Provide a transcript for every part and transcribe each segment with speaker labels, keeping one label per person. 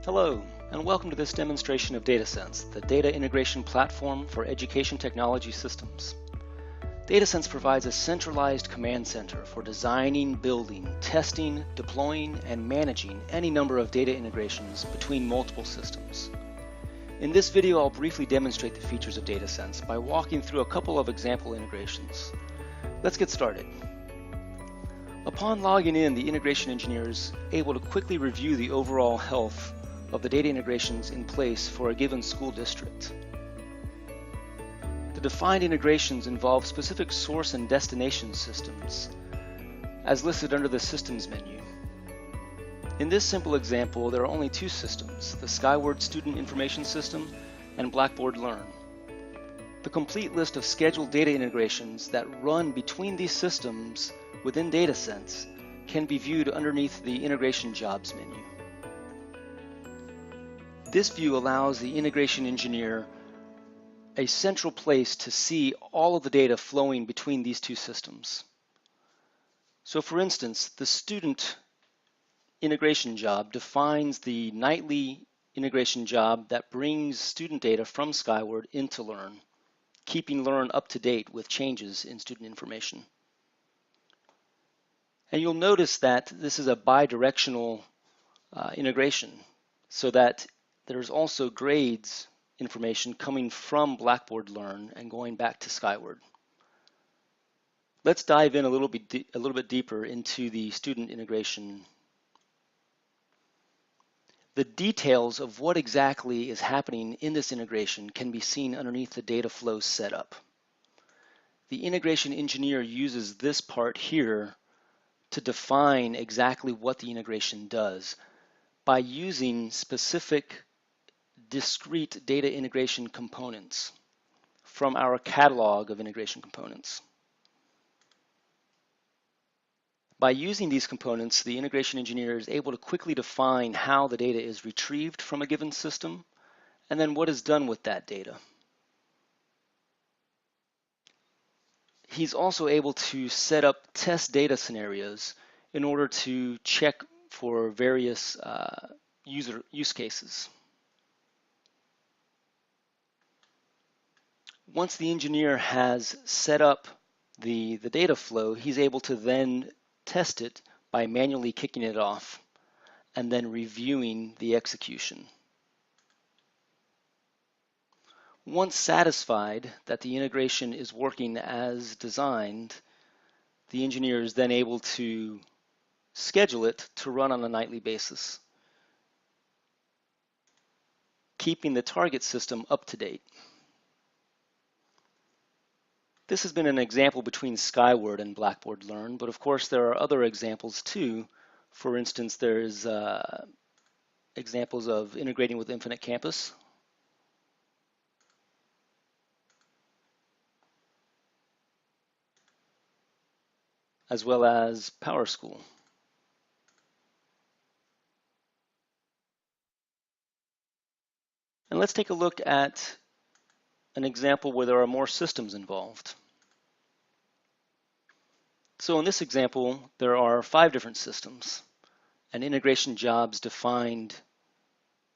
Speaker 1: Hello, and welcome to this demonstration of DataSense, the data integration platform for education technology systems. DataSense provides a centralized command center for designing, building, testing, deploying, and managing any number of data integrations between multiple systems. In this video, I'll briefly demonstrate the features of DataSense by walking through a couple of example integrations. Let's get started. Upon logging in, the integration engineer is able to quickly review the overall health of the data integrations in place for a given school district. The defined integrations involve specific source and destination systems, as listed under the Systems menu. In this simple example, there are only two systems, the Skyward Student Information System and Blackboard Learn. The complete list of scheduled data integrations that run between these systems within DataSense can be viewed underneath the Integration Jobs menu. This view allows the integration engineer a central place to see all of the data flowing between these two systems. So for instance, the student integration job defines the nightly integration job that brings student data from Skyward into Learn, keeping Learn up to date with changes in student information. And you'll notice that this is a bidirectional integration, so that there's also grades information coming from Blackboard Learn and going back to Skyward. Let's dive in a little bit deeper into the student integration. The details of what exactly is happening in this integration can be seen underneath the data flow setup. The integration engineer uses this part here to define exactly what the integration does by using specific discrete data integration components from our catalog of integration components. By using these components, the integration engineer is able to quickly define how the data is retrieved from a given system and then what is done with that data. He's also able to set up test data scenarios in order to check for various use cases. Once the engineer has set up the data flow, he's able to then test it by manually kicking it off and then reviewing the execution. Once satisfied that the integration is working as designed, the engineer is then able to schedule it to run on a nightly basis, keeping the target system up to date. This has been an example between Skyward and Blackboard Learn, but of course there are other examples too. For instance, there's examples of integrating with Infinite Campus, as well as PowerSchool. And let's take a look at an example where there are more systems involved. So in this example, there are 5 different systems, and integration jobs defined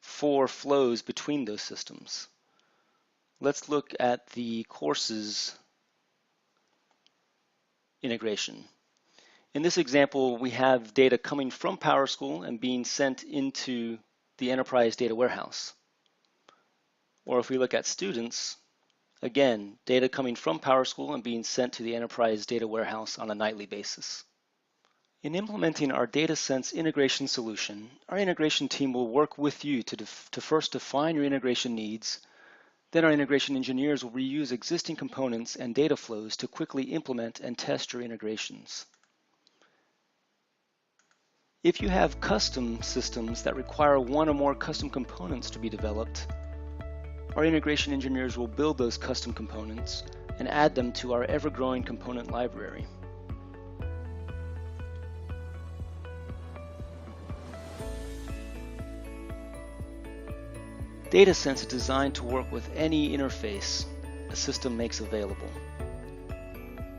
Speaker 1: 4 flows between those systems. Let's look at the courses integration. In this example, we have data coming from PowerSchool and being sent into the enterprise data warehouse. Or if we look at students, again, data coming from PowerSchool and being sent to the enterprise data warehouse on a nightly basis. In implementing our DataSense integration solution, our integration team will work with you to first define your integration needs. Then our integration engineers will reuse existing components and data flows to quickly implement and test your integrations. If you have custom systems that require one or more custom components to be developed, our integration engineers will build those custom components and add them to our ever-growing component library. DataSense is designed to work with any interface a system makes available.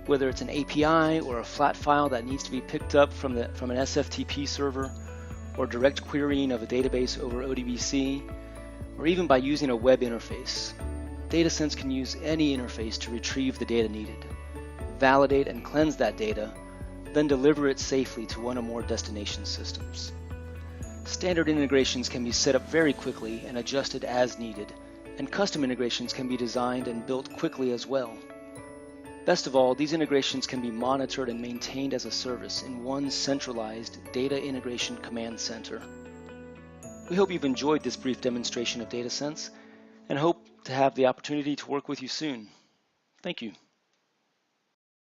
Speaker 1: Whether it's an API or a flat file that needs to be picked up from an SFTP server, or direct querying of a database over ODBC, or even by using a web interface, DataSense can use any interface to retrieve the data needed, validate and cleanse that data, then deliver it safely to one or more destination systems. Standard integrations can be set up very quickly and adjusted as needed, and custom integrations can be designed and built quickly as well. Best of all, these integrations can be monitored and maintained as a service in one centralized data integration command center. We hope you've enjoyed this brief demonstration of DataSense and hope to have the opportunity to work with you soon. Thank you.